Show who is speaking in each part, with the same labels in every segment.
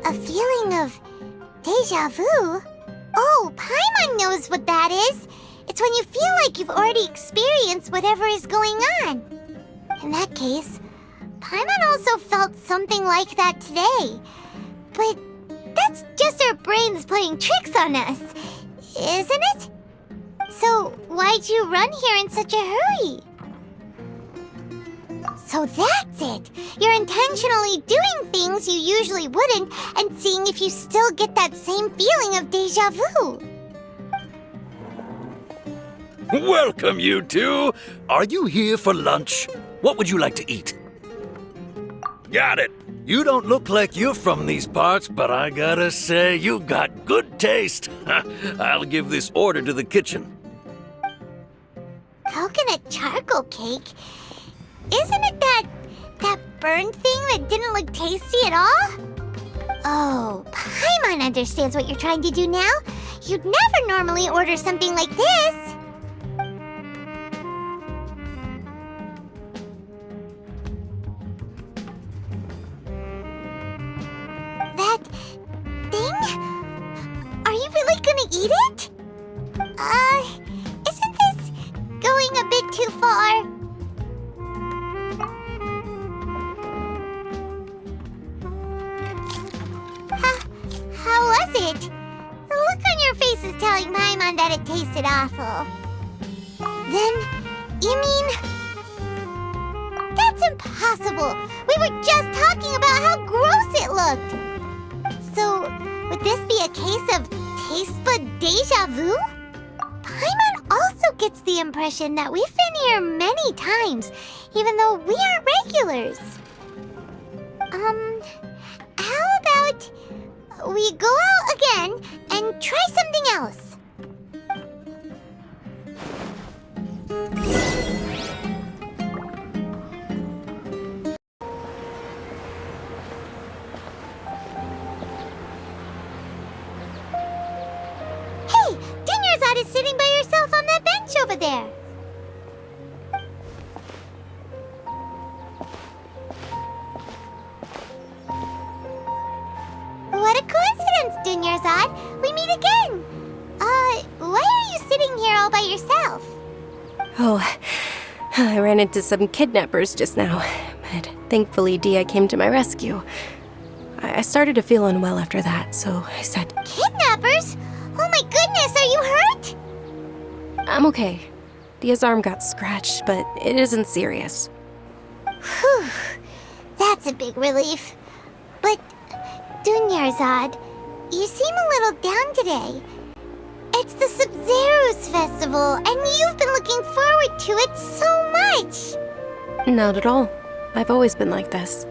Speaker 1: A feeling of deja vu? Oh, Paimon knows what that is. It's when you feel like you've already experienced whatever is going on. In that case, Paimon also felt something like that today. But that's just our brains playing tricks on us, isn't it? So why'd you run here in such a hurry? So that's it! You're intentionally doing things you usually wouldn't and seeing if you still get that same feeling of deja vu.
Speaker 2: Welcome, you two! Are you here for lunch? What would you like to eat? Got it! You don't look like you're from these parts, but I gotta say, you got good taste. I'll give this order to the kitchen.
Speaker 1: Coconut charcoal cake? Isn't it that burned thing that didn't look tasty at all? Oh, Paimon understands what you're trying to do now. You'd never normally order something like this. That thing? Are you really gonna eat it? Isn't this going a bit too far? How was it? The look on your face is telling Paimon that it tasted awful. Then, you mean... That's impossible! We were just talking about how gross it looked! So, would this be a case of taste bud deja vu? Paimon also gets the impression that we've been here many times, even though we aren't regulars. How about we go out again and try something else? Hey, Dunyarzad is sitting by herself on that bench over there. What a coincidence, Dunyarzad. We meet again. Why are you sitting here all by yourself?
Speaker 3: Oh, I ran into some kidnappers just now, but thankfully Dia came to my rescue. I started to feel unwell after that, so I said...
Speaker 1: Kidnappers? Oh my goodness, are you hurt?
Speaker 3: I'm okay. Dia's arm got scratched, but it isn't serious.
Speaker 1: Whew, that's a big relief. But, Dunyarzad, you seem a little down today. It's the Sub-Zero's festival, and you've been looking forward to it so much!
Speaker 3: Not at all. I've always been like this.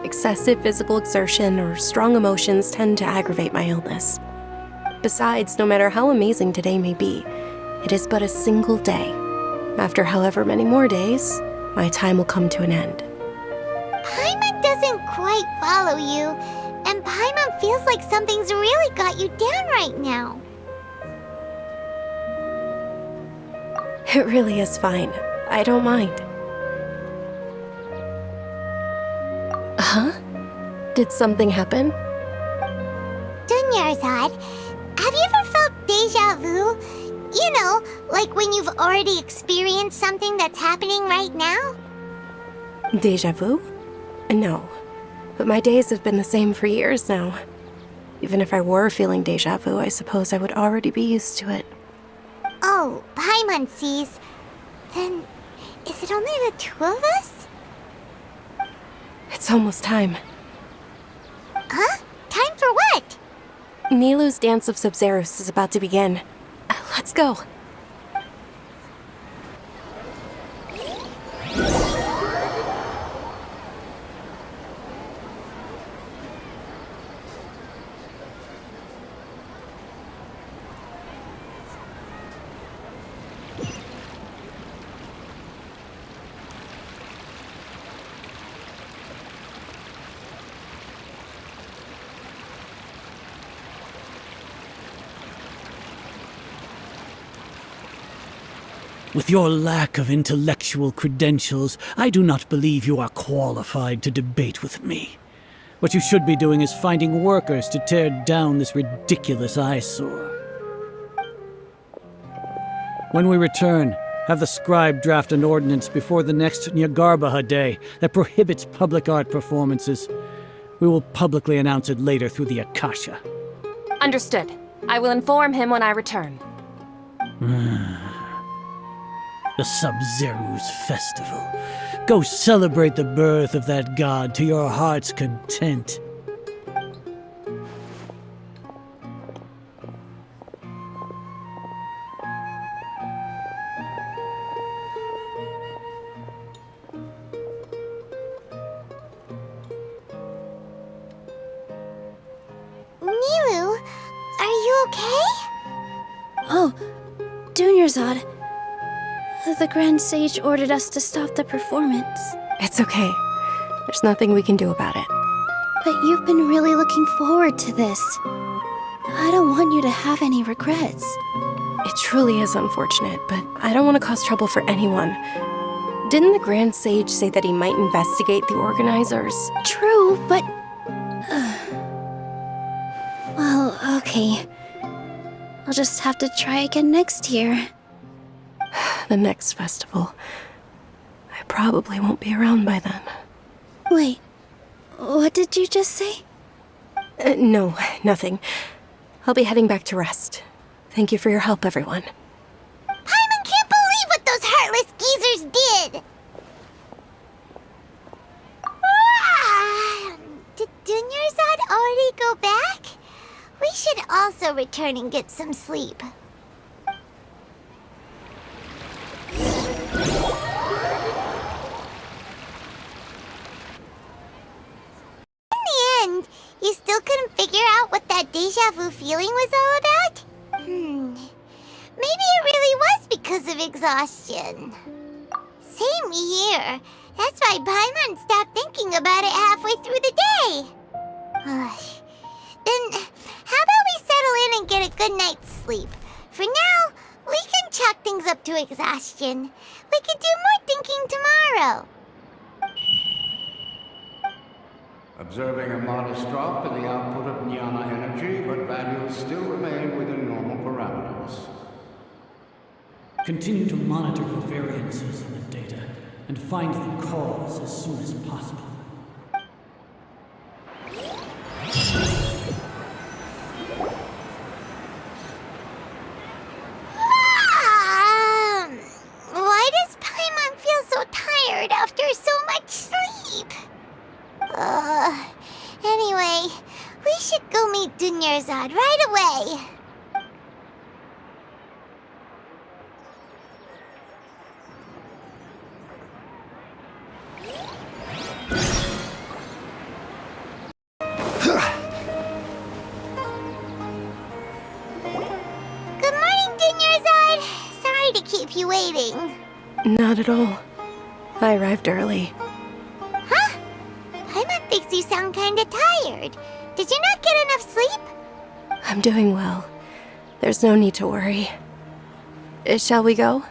Speaker 3: Excessive physical exertion or strong emotions tend to aggravate my illness. Besides, no matter how amazing today may be, it is but a single day. After however many more days, my time will come to an end.
Speaker 1: Paimon doesn't quite follow you, and Paimon feels like something's really got you down right now.
Speaker 3: It really is fine. I don't mind. Huh? Did something happen?
Speaker 1: Dunyarzad, have you ever felt deja vu? You know, like when you've already experienced something that's happening right now?
Speaker 3: Deja vu? No. But my days have been the same for years now. Even if I were feeling deja vu, I suppose I would already be used to it.
Speaker 1: Oh, Paimon sees. Then, is it only the two of us?
Speaker 3: It's almost time.
Speaker 1: Huh? Time for what?
Speaker 3: Nilou's Dance of Sub-Zeros is about to begin. Let's go.
Speaker 4: With your lack of intellectual credentials, I do not believe you are qualified to debate with me. What you should be doing is finding workers to tear down this ridiculous eyesore. When we return, have the scribe draft an ordinance before the next Nyagarbaha Day that prohibits public art performances. We will publicly announce it later through the Akasha.
Speaker 3: Understood. I will inform him when I return.
Speaker 4: The Sub-Zeru's festival. Go celebrate the birth of that god to your heart's content.
Speaker 1: Nilu, are you okay?
Speaker 5: Oh, Dunyarzad. The Grand Sage ordered us to stop the performance.
Speaker 3: It's okay. There's nothing we can do about it.
Speaker 5: But you've been really looking forward to this. I don't want you to have any regrets.
Speaker 3: It truly is unfortunate, but I don't want to cause trouble for anyone. Didn't the Grand Sage say that he might investigate the organizers?
Speaker 5: True, but... Well, okay. I'll just have to try again next year.
Speaker 3: The next festival. I probably won't be around by then.
Speaker 5: Wait, what did you just say?
Speaker 3: No, nothing. I'll be heading back to rest. Thank you for your help, everyone.
Speaker 1: Paimon can't believe what those heartless geezers did! Did Dunyarzad already go back? We should also return and get some sleep. In the end, you still couldn't figure out what that deja vu feeling was all about? Maybe it really was because of exhaustion. Same here. That's why Paimon stopped thinking about it halfway through the day. Then, how about we settle in and get a good night's sleep? For now, we can chalk things up to exhaustion. We can do more thinking tomorrow.
Speaker 6: Observing a modest drop in the output of Jnana energy, but values still remain within normal parameters.
Speaker 4: Continue to monitor for variances in the data and find the cause as soon as possible.
Speaker 1: Why does Paimon feel so tired after so much sleep? Anyway, we should go meet Dunyarzad right away. Good morning, Dunyarzad. Sorry to keep you waiting.
Speaker 3: Not at all. I arrived early.
Speaker 1: Huh? Paimon thinks you sound kinda tired. Did you not get enough sleep?
Speaker 3: I'm doing well. There's no need to worry. Shall we go?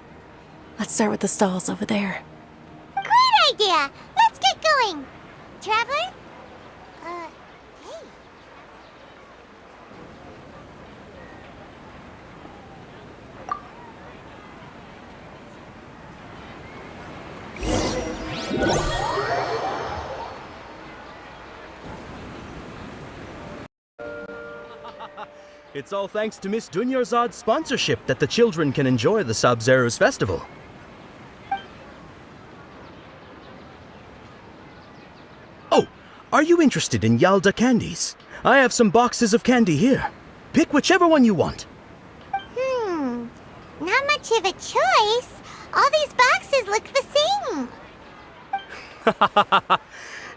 Speaker 3: Let's start with the stalls over there.
Speaker 1: Great idea! Let's get going! Traveler? Hey.
Speaker 7: It's all thanks to Miss Dunyarzad's sponsorship that the children can enjoy the Sub-Zeru's festival. Oh, are you interested in Yalda candies? I have some boxes of candy here. Pick whichever one you want.
Speaker 1: Not much of a choice. All these boxes look the same.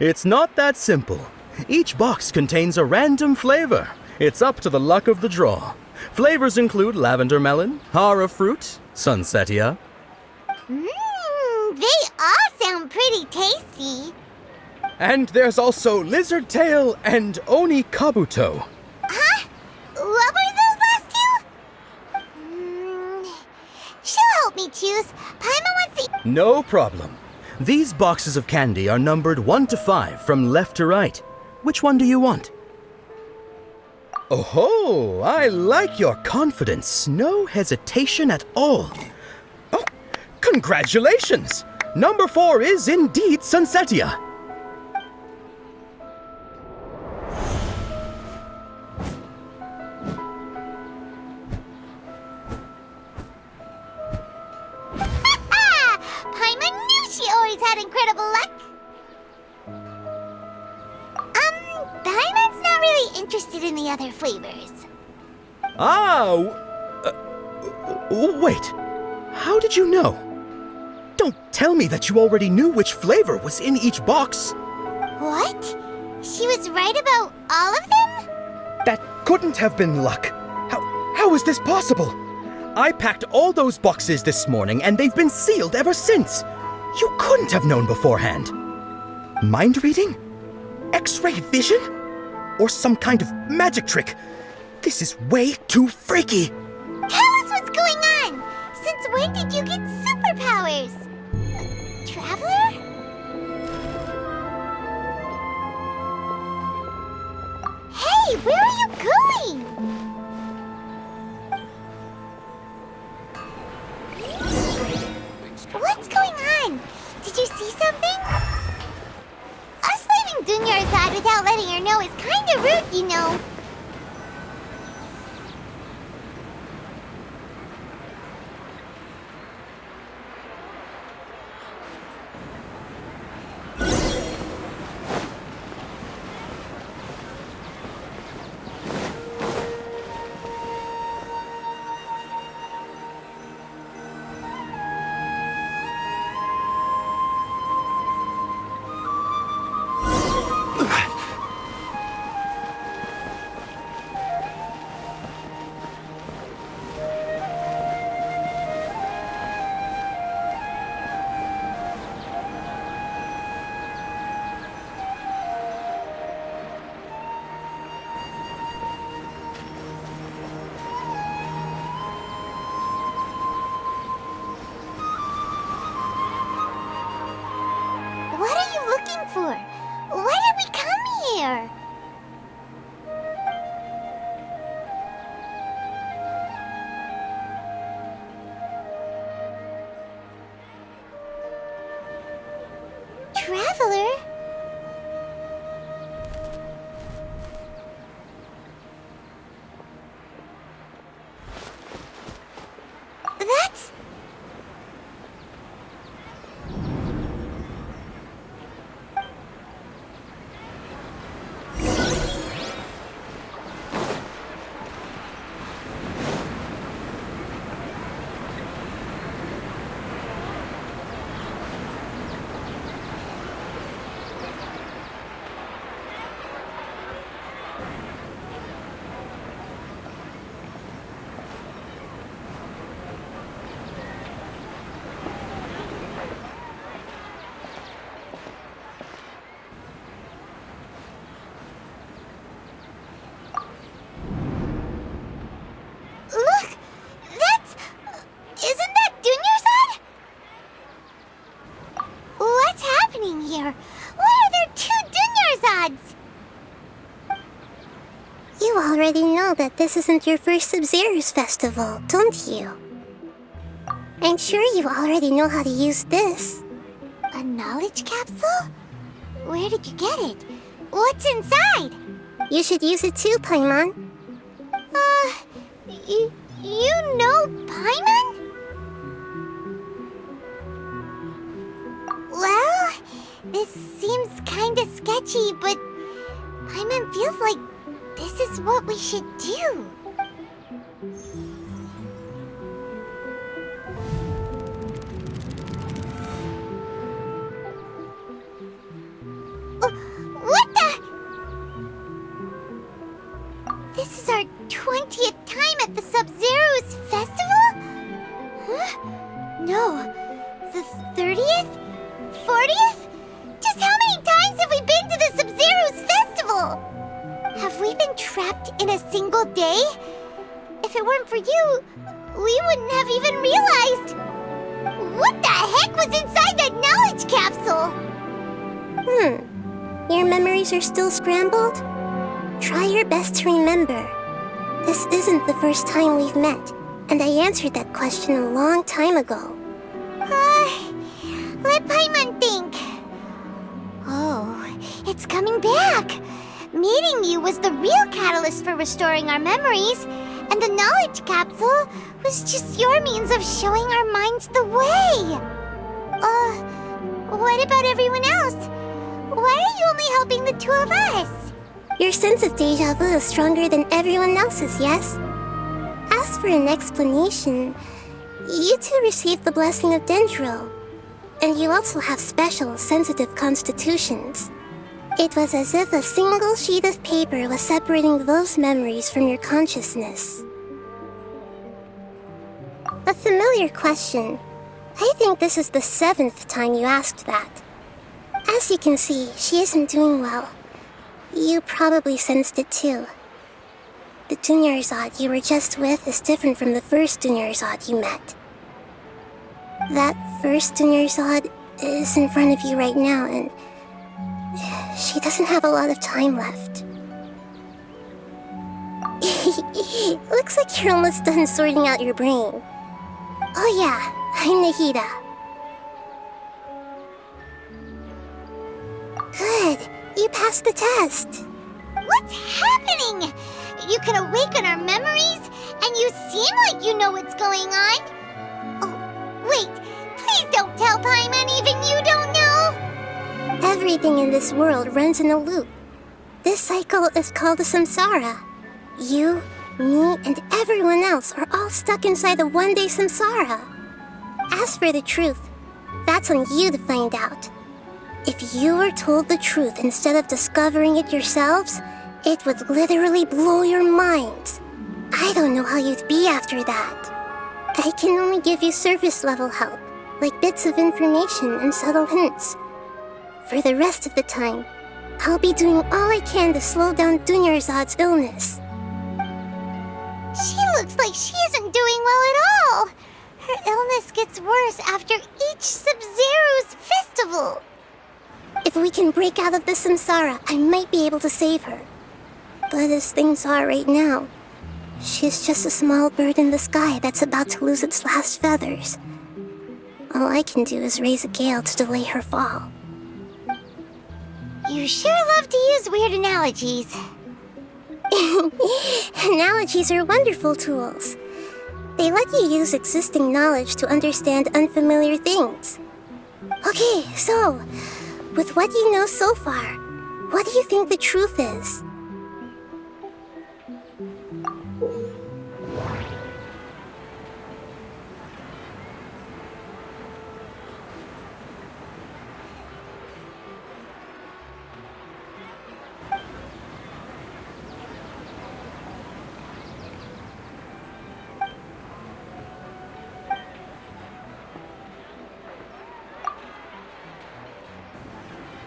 Speaker 7: It's not that simple. Each box contains a random flavor. It's up to the luck of the draw. Flavors include lavender melon, hara fruit, sunsetia.
Speaker 1: They all sound pretty tasty.
Speaker 7: And there's also lizard tail and oni kabuto.
Speaker 1: Huh? What were those last two? She'll help me choose. Paimon wants to...
Speaker 7: No problem. These boxes of candy are numbered 1 to 5 from left to right. Which one do you want? Oh, I like your confidence. No hesitation at all. Oh, congratulations! Number 4 is indeed Sunsetia.
Speaker 1: Paimon knew she always had incredible luck. Paimon's not really interested in the other flavors.
Speaker 7: Wait. How did you know? Don't tell me that you already knew which flavor was in each box.
Speaker 1: What? She was right about all of them?
Speaker 7: That couldn't have been luck. How is this possible? I packed all those boxes this morning and they've been sealed ever since. You couldn't have known beforehand. Mind reading? X-ray vision? Or some kind of magic trick? This is way too freaky.
Speaker 1: Tell us what's going on! Since when did you get superpowers? Traveler? Hey, where are you going? What's going on? Did you see something? Us leaving Dunyarzad without letting her know is kinda rude, you know. What are you looking for? Why did we come here? Traveler? That's... Look! That's... Isn't that Dunyarzad? What's happening here? Why are there 2 Dunyarzads?
Speaker 8: You already know that this isn't your first Sub-Zero's festival, don't you? I'm sure you already know how to use this.
Speaker 1: A knowledge capsule? Where did you get it? What's inside?
Speaker 8: You should use it too, Paimon.
Speaker 1: You know Paimon? Well, this seems kinda sketchy, but Paimon feels like this is what we should do. What the? This is our 20th time at the Sub-Zero's festival? Huh? No. The 30th? 40th? Just how many times have we been to the Sub-Zero's festival? Have we been trapped in a single day? If it weren't for you, we wouldn't have even realized. What the heck was inside that knowledge capsule?
Speaker 8: Your memories are still scrambled? Try your best to remember. This isn't the first time we've met, and I answered that question a long time ago.
Speaker 1: Let Paimon think. Oh, it's coming back. Meeting you was the real catalyst for restoring our memories, and the knowledge capsule was just your means of showing our minds the way. What about everyone else? Why are you only helping the two of us?
Speaker 8: Your sense of deja vu is stronger than everyone else's, yes? As for an explanation, you two received the blessing of Dendro, and you also have special, sensitive constitutions. It was as if a single sheet of paper was separating those memories from your consciousness. A familiar question. I think this is the 7th time you asked that. As you can see, she isn't doing well. You probably sensed it too. The Dunyarzad you were just with is different from the first Dunyarzad you met. That first Dunyarzad is in front of you right now, and she doesn't have a lot of time left. Looks like you're almost done sorting out your brain. Oh yeah, I'm Nahida. Good, you passed the test.
Speaker 1: What's happening? You can awaken our memories, and you seem like you know what's going on. Oh, wait, please don't tell Paimon even you don't know.
Speaker 8: Everything in this world runs in a loop. This cycle is called a samsara. You, me, and everyone else are all stuck inside the one-day samsara. As for the truth, that's on you to find out. If you were told the truth instead of discovering it yourselves, it would literally blow your minds. I don't know how you'd be after that. I can only give you surface-level help, like bits of information and subtle hints. For the rest of the time, I'll be doing all I can to slow down Dunyarzad's illness.
Speaker 1: She looks like she isn't doing well at all. Her illness gets worse after each Sub-Zero's festival.
Speaker 8: If we can break out of the samsara, I might be able to save her. But as things are right now, she's just a small bird in the sky that's about to lose its last feathers. All I can do is raise a gale to delay her fall.
Speaker 1: You sure love to use weird analogies.
Speaker 8: Analogies are wonderful tools. They let you use existing knowledge to understand unfamiliar things. Okay, so, with what you know so far, what do you think the truth is?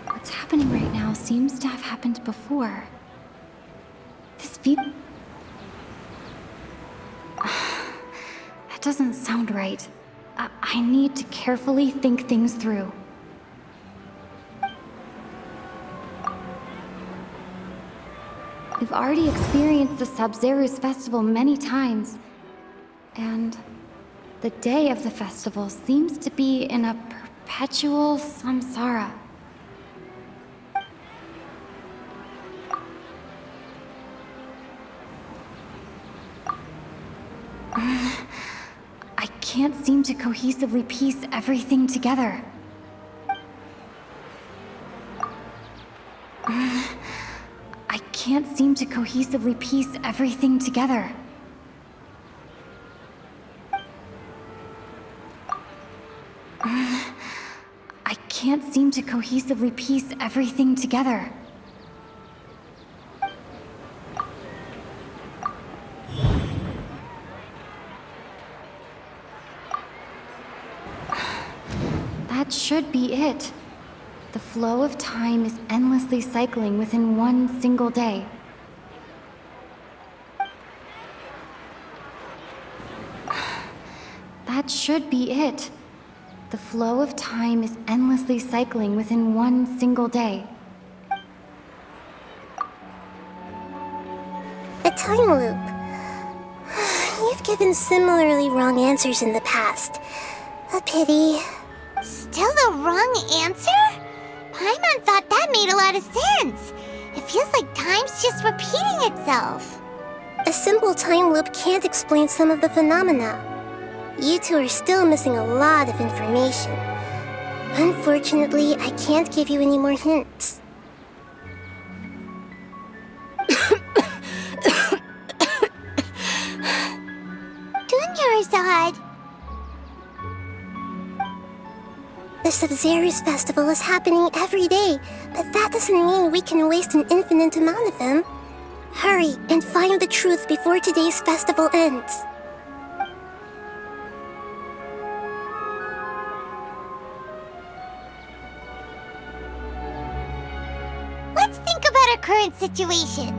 Speaker 9: What's happening right now seems to have happened before. This view... That doesn't sound right. I need to carefully think things through. We've already experienced the Sub-Zero's festival many times, and the day of the festival seems to be in a perpetual samsara. I can't seem to cohesively piece everything together. I can't seem to cohesively piece everything together. I can't seem to cohesively piece everything together. That should be it. The flow of time is endlessly cycling within one single day. That should be it. The flow of time is endlessly cycling within one single day.
Speaker 8: time loop. You've given similarly wrong answers in the past. A pity.
Speaker 1: Still the wrong answer? Paimon thought that made a lot of sense. It feels like time's just repeating itself.
Speaker 8: A simple time loop can't explain some of the phenomena. You two are still missing a lot of information. Unfortunately, I can't give you any more hints.
Speaker 1: Dunyarzad.
Speaker 8: The Sub-Zero's festival is happening every day, but that doesn't mean we can waste an infinite amount of them. Hurry and find the truth before today's festival ends.
Speaker 1: Let's think about our current situation.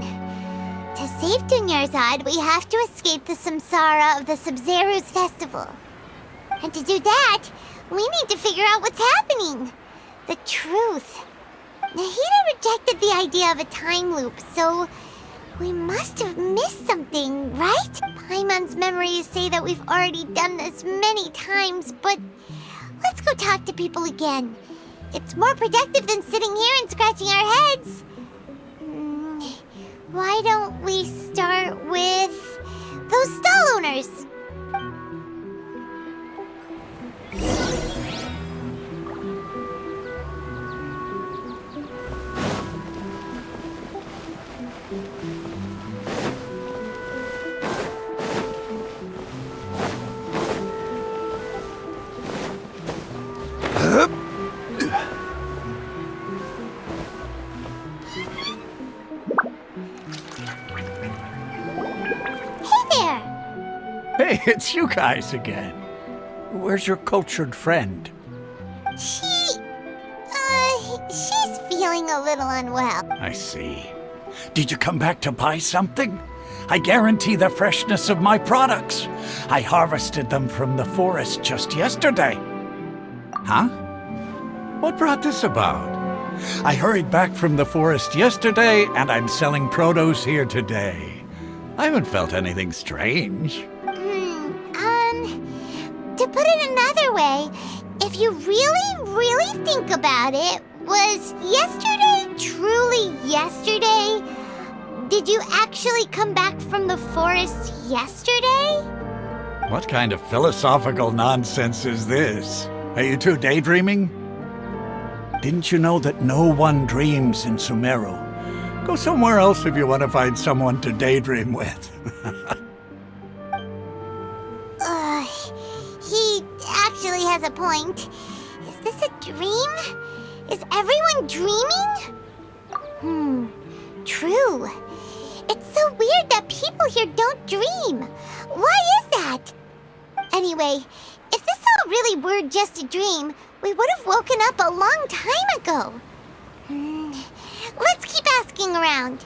Speaker 1: To save Dunyarzad, we have to escape the samsara of the Sub-Zero's festival. And to do that, we need to figure out what's happening. The truth. Nahida rejected the idea of a time loop, so we must have missed something, right? Paimon's memories say that we've already done this many times, but let's go talk to people again. It's more productive than sitting here and scratching our heads. Why don't we start with those stall owners?
Speaker 10: Hey, it's you guys again. Where's your cultured friend?
Speaker 1: She's feeling a little unwell.
Speaker 10: I see. Did you come back to buy something? I guarantee the freshness of my products. I harvested them from the forest just yesterday. Huh? What brought this about? I hurried back from the forest yesterday, and I'm selling produce here today. I haven't felt anything strange.
Speaker 1: To put it another way, if you really think about it, was yesterday truly yesterday? Did you actually come back from the forest yesterday?
Speaker 10: What kind of philosophical nonsense is this? Are you two daydreaming? Didn't you know that no one dreams in Sumeru? Go somewhere else if you want to find someone to daydream with.
Speaker 1: He actually has a point. Is this a dream? Is everyone dreaming? True. It's so weird that people here don't dream. Why is that? Anyway, if this all really were just a dream, we would have woken up a long time ago. Let's keep asking around.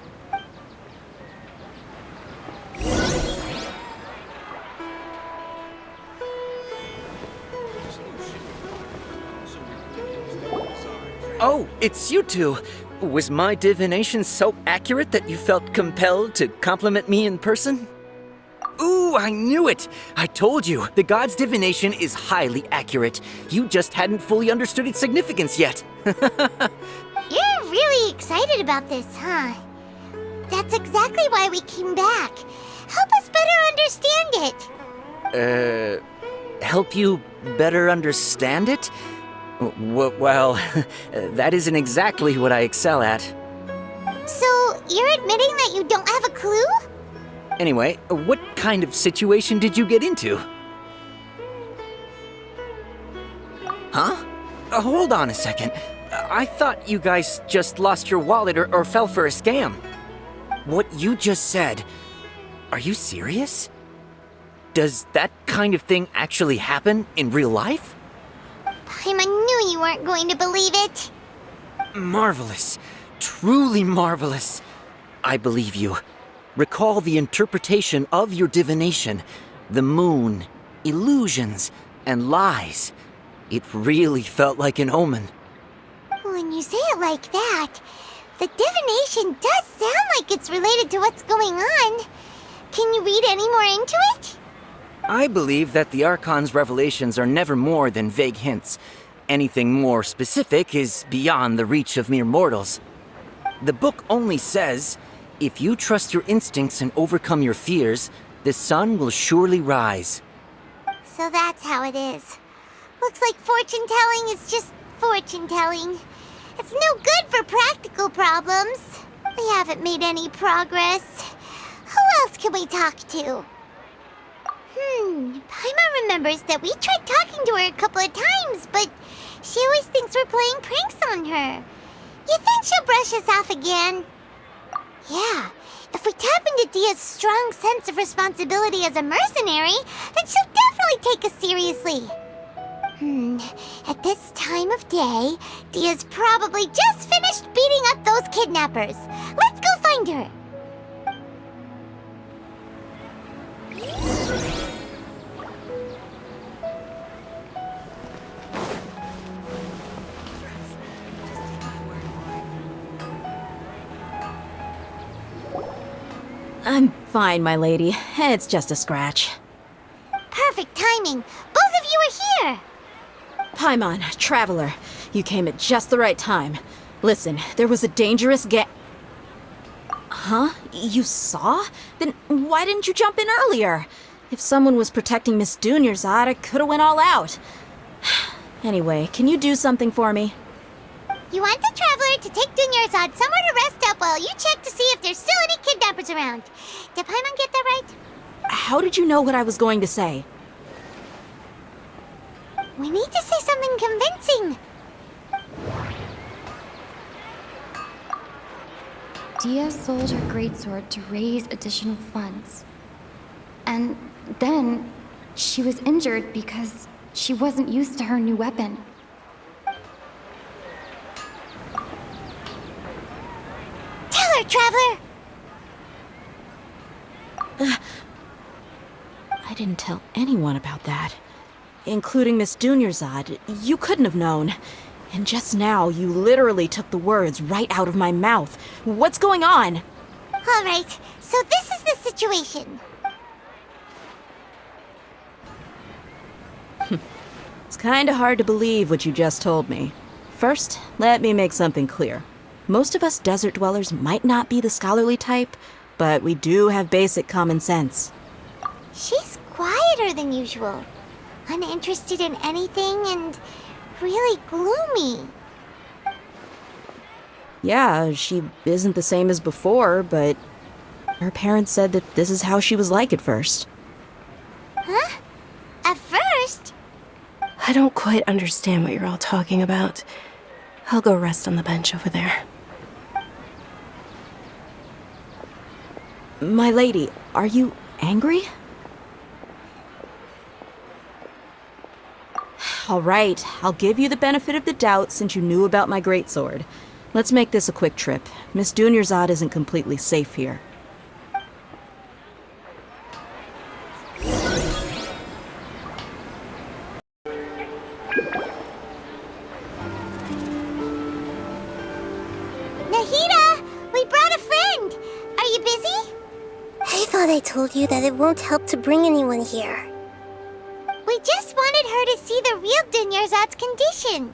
Speaker 11: Oh, it's you two. Was my divination so accurate that you felt compelled to compliment me in person? Ooh, I knew it! I told you, the god's divination is highly accurate. You just hadn't fully understood its significance yet.
Speaker 1: You're really excited about this, huh? That's exactly why we came back. Help us better understand it.
Speaker 11: Help you better understand it? Well, that isn't exactly what I excel at.
Speaker 1: So, you're admitting that you don't have a clue?
Speaker 11: Anyway, what kind of situation did you get into? Huh? Hold on a second. I thought you guys just lost your wallet or fell for a scam. What you just said, are you serious? Does that kind of thing actually happen in real life?
Speaker 1: Paimon knew you weren't going to believe it.
Speaker 11: Marvelous. Truly marvelous. I believe you. Recall the interpretation of your divination, the moon, illusions, and lies. It really felt like an omen.
Speaker 1: When you say it like that, the divination does sound like it's related to what's going on. Can you read any more into it?
Speaker 11: I believe that the Archon's revelations are never more than vague hints. Anything more specific is beyond the reach of mere mortals. The book only says, if you trust your instincts and overcome your fears, the sun will surely rise.
Speaker 1: So that's how it is. Looks like fortune-telling is just fortune-telling. It's no good for practical problems. We haven't made any progress. Who else can we talk to? Paimon remembers that we tried talking to her a couple of times, but she always thinks we're playing pranks on her. You think she'll brush us off again? Yeah, if we tap into Dia's strong sense of responsibility as a mercenary, then she'll definitely take us seriously. At this time of day, Dia's probably just finished beating up those kidnappers. Let's go find her.
Speaker 12: I'm fine, my lady. It's just a scratch.
Speaker 1: Perfect timing. Both of you are here.
Speaker 12: Paimon, Traveler, you came at just the right time. Listen, there was a dangerous Huh? You saw? Then why didn't you jump in earlier? If someone was protecting Miss Dunyarzad, I could have went all out. Anyway, can you do something for me?
Speaker 1: You want the Traveler to take Dunyarzad somewhere to rest up while you check to see if there's still any kidnappers around. Did Paimon get that right?
Speaker 12: How did you know what I was going to say?
Speaker 1: We need to say something convincing.
Speaker 9: Dia sold her greatsword to raise additional funds. And then she was injured because she wasn't used to her new weapon.
Speaker 1: Tell her, Traveler!
Speaker 12: I didn't tell anyone about that. Including Miss Dunyarzad. You couldn't have known. And just now, you literally took the words right out of my mouth. What's going on?
Speaker 1: All right, so this is the situation.
Speaker 12: It's kinda hard to believe what you just told me. First, let me make something clear. Most of us desert dwellers might not be the scholarly type, but we do have basic common sense.
Speaker 1: She's quieter than usual. Uninterested in anything and really gloomy.
Speaker 12: Yeah, she isn't the same as before, but her parents said that this is how she was like at first.
Speaker 1: Huh? At first?
Speaker 3: I don't quite understand what you're all talking about. I'll go rest on the bench over there.
Speaker 12: My lady, are you angry? All right, I'll give you the benefit of the doubt since you knew about my greatsword. Let's make this a quick trip. Miss Dunyarzad isn't completely safe here.
Speaker 1: Nahida! We brought a friend! Are you busy?
Speaker 8: I thought I told you that it won't help to bring anyone here.
Speaker 1: We just wanted her to see the real Dunyarzad's condition.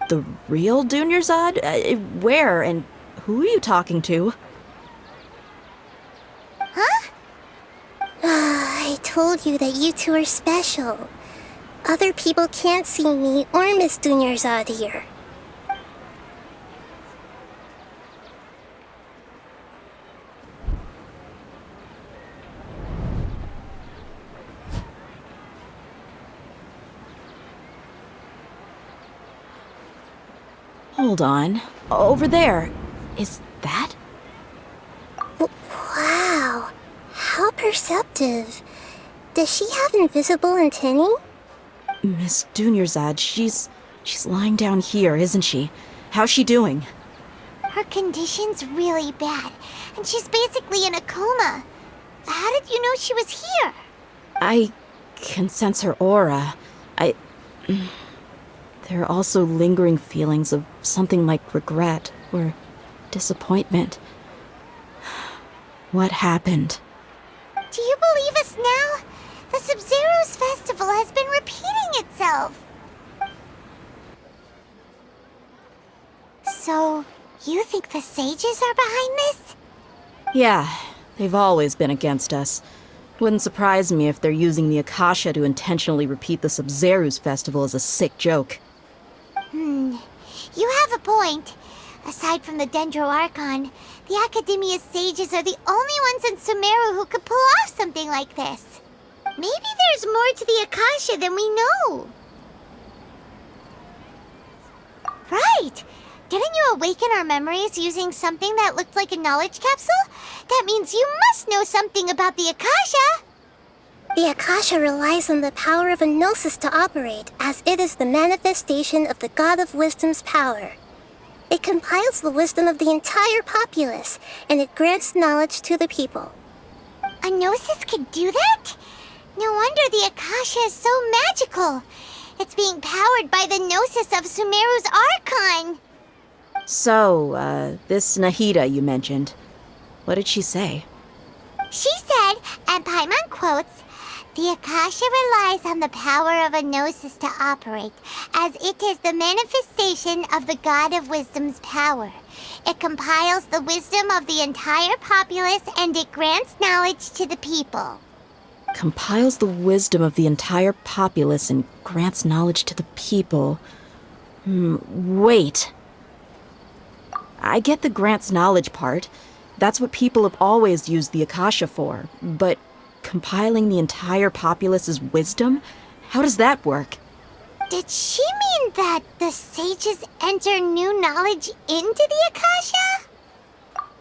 Speaker 12: The real Dunyarzad? Where and who are you talking to?
Speaker 1: Huh?
Speaker 8: I told you that you two are special. Other people can't see me or Miss Dunyarzad here.
Speaker 12: Hold on. Over there. Is that?
Speaker 8: Wow. How perceptive. Does she have invisible antennae?
Speaker 12: Miss Dunyarzad, she's lying down here, isn't she? How's she doing?
Speaker 1: Her condition's really bad, and she's basically in a coma. How did you know she was here?
Speaker 12: I can sense her aura. There are also lingering feelings of something like regret or disappointment. What happened?
Speaker 1: believe us now? The Sub-Zero's festival has been repeating itself. So, you think the sages are behind this?
Speaker 12: Yeah, they've always been against us. Wouldn't surprise me if they're using the Akasha to intentionally repeat the Sub-Zero's festival as a sick joke.
Speaker 1: You have a point. Aside from the Dendro Archon, the Academia sages are the only ones in Sumeru who could pull off something like this. Maybe there's more to the Akasha than we know. Right! Didn't you awaken our memories using something that looked like a knowledge capsule? That means you must know something about the Akasha!
Speaker 8: The Akasha relies on the power of a gnosis to operate, as it is the manifestation of the God of Wisdom's power. It compiles the wisdom of the entire populace, and it grants knowledge to the people.
Speaker 1: A gnosis could do that? No wonder the Akasha is so magical. It's being powered by the gnosis of Sumeru's Archon.
Speaker 12: So, this Nahida you mentioned, what did she say?
Speaker 1: She said, and Paimon quotes, "The Akasha relies on the power of a gnosis to operate, as it is the manifestation of the God of Wisdom's power. It compiles the wisdom of the entire populace, and it grants knowledge to the people."
Speaker 12: Compiles the wisdom of the entire populace and grants knowledge to the people. Wait. I get the grants knowledge part. That's what people have always used the Akasha for. But compiling the entire populace's wisdom? How does that work?
Speaker 1: Did she mean that the sages enter new knowledge into the Akasha?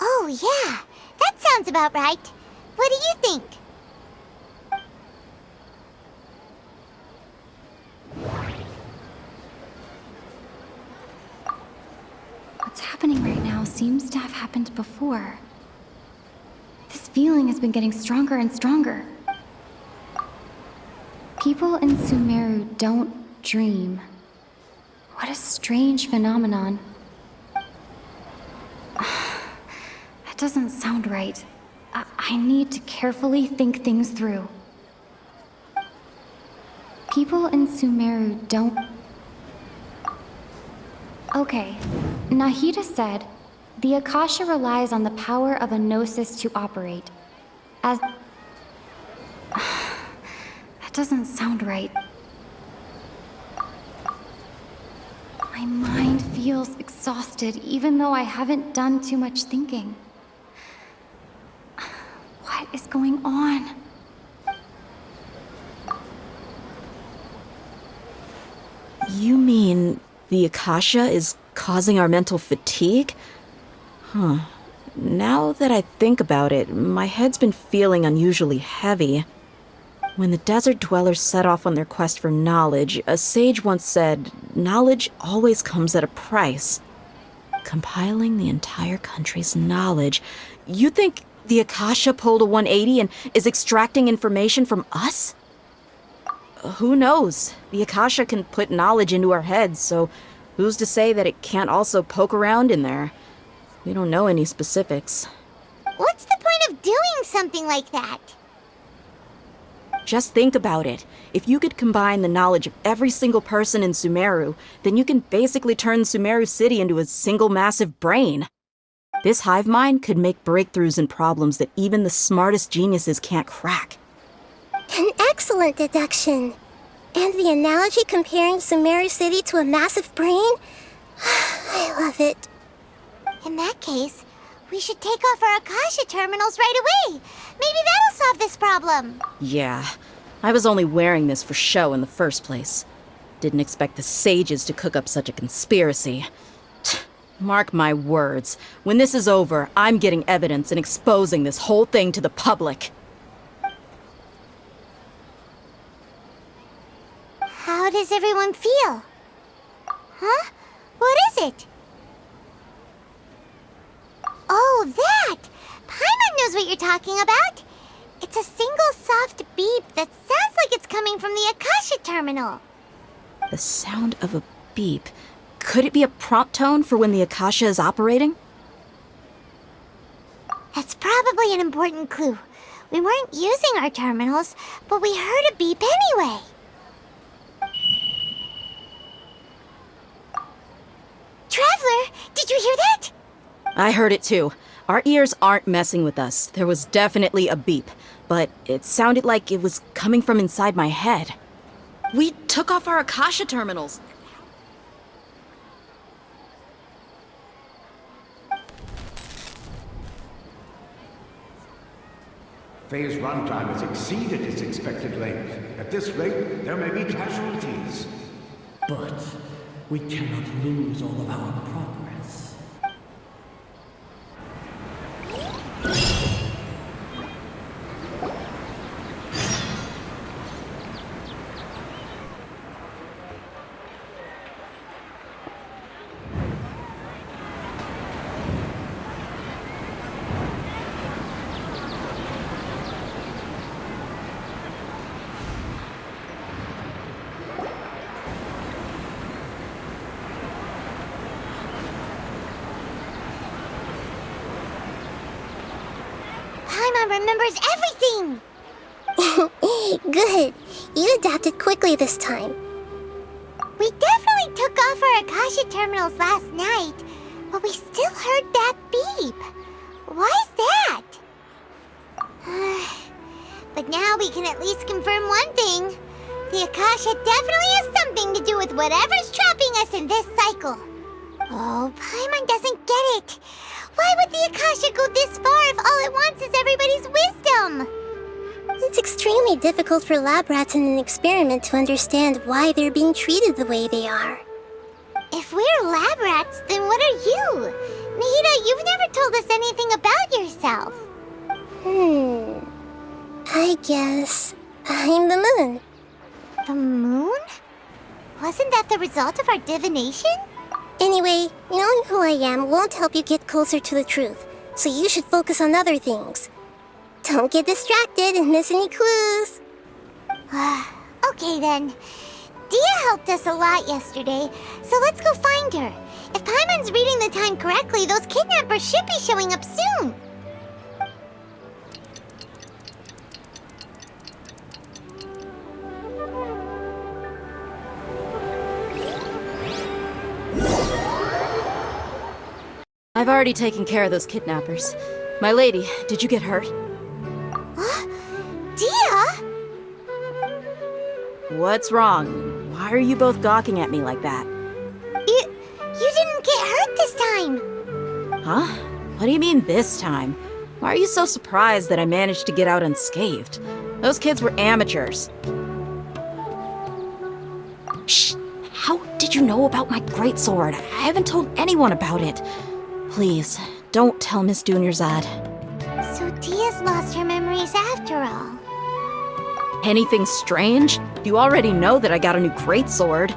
Speaker 1: Oh yeah, that sounds about right. What do you think?
Speaker 9: What's happening right now seems to have happened before. This feeling has been getting stronger and stronger. People in Sumeru don't dream. What a strange phenomenon. That doesn't sound right. I need to carefully think things through. People in Sumeru don't... Okay, Nahida said, the Akasha relies on the power of a gnosis to operate. As... That doesn't sound right. My mind feels exhausted, even though I haven't done too much thinking. What is going on?
Speaker 12: You mean the Akasha is causing our mental fatigue? Huh. Now that I think about it, my head's been feeling unusually heavy. When the desert dwellers set off on their quest for knowledge, a sage once said, knowledge always comes at a price. Compiling the entire country's knowledge. You think the Akasha pulled a 180 and is extracting information from us? Who knows? The Akasha can put knowledge into our heads, so who's to say that it can't also poke around in there? We don't know any specifics.
Speaker 1: What's the point of doing something like that?
Speaker 12: Just think about it. If you could combine the knowledge of every single person in Sumeru, then you can basically turn Sumeru City into a single massive brain. This hive mind could make breakthroughs in problems that even the smartest geniuses can't crack.
Speaker 8: An excellent deduction. And the analogy comparing Sumeru City to a massive brain? I love it.
Speaker 1: In that case, we should take off our Akasha terminals right away. Maybe that'll solve this problem.
Speaker 12: Yeah, I was only wearing this for show in the first place. Didn't expect the sages to cook up such a conspiracy. Mark my words, when this is over, I'm getting evidence and exposing this whole thing to the public.
Speaker 1: How does everyone feel? Huh? What is it? Oh, that! Paimon knows what you're talking about. It's a single soft beep that sounds like it's coming from the Akasha terminal.
Speaker 12: The sound of a beep. Could it be a prompt tone for when the Akasha is operating?
Speaker 1: That's probably an important clue. We weren't using our terminals, but we heard a beep anyway. Traveler, did you hear that?
Speaker 12: I heard it too. Our ears aren't messing with us. There was definitely a beep, but it sounded like it was coming from inside my head. We took off our Akasha terminals.
Speaker 6: Phase runtime has exceeded its expected length. At this rate, there may be casualties.
Speaker 4: But we cannot lose all of our progress.
Speaker 1: Paimon remembers everything!
Speaker 8: Good. You adapted quickly this time.
Speaker 1: We definitely took off our Akasha terminals last night, but we still heard that beep. Why's that? But now we can at least confirm one thing. The Akasha definitely has something to do with whatever's trapping us in this cycle. Oh, Paimon doesn't get it. Why would the Akasha go this far if all it wants is everybody's wisdom?
Speaker 8: It's extremely difficult for lab rats in an experiment to understand why they're being treated the way they are.
Speaker 1: If we're lab rats, then what are you? Nahida, you've never told us anything about yourself.
Speaker 8: I guess I'm the moon.
Speaker 1: The moon? Wasn't that the result of our divination?
Speaker 8: Anyway, knowing who I am won't help you get closer to the truth, so you should focus on other things. Don't get distracted and miss any clues.
Speaker 1: Okay then. Dia helped us a lot yesterday, so let's go find her. If Paimon's reading the time correctly, those kidnappers should be showing up soon.
Speaker 12: I've already taken care of those kidnappers. My lady, did you get hurt?
Speaker 1: Dia?
Speaker 12: What's wrong? Why are you both gawking at me like that?
Speaker 1: You didn't get hurt this time.
Speaker 12: Huh? What do you mean this time? Why are you so surprised that I managed to get out unscathed? Those kids were amateurs. Shh! How did you know about my greatsword? I haven't told anyone about it. Please, don't tell Miss Dunyarzad.
Speaker 1: So Dia's lost her memories after all.
Speaker 12: Anything strange? You already know that I got a new greatsword.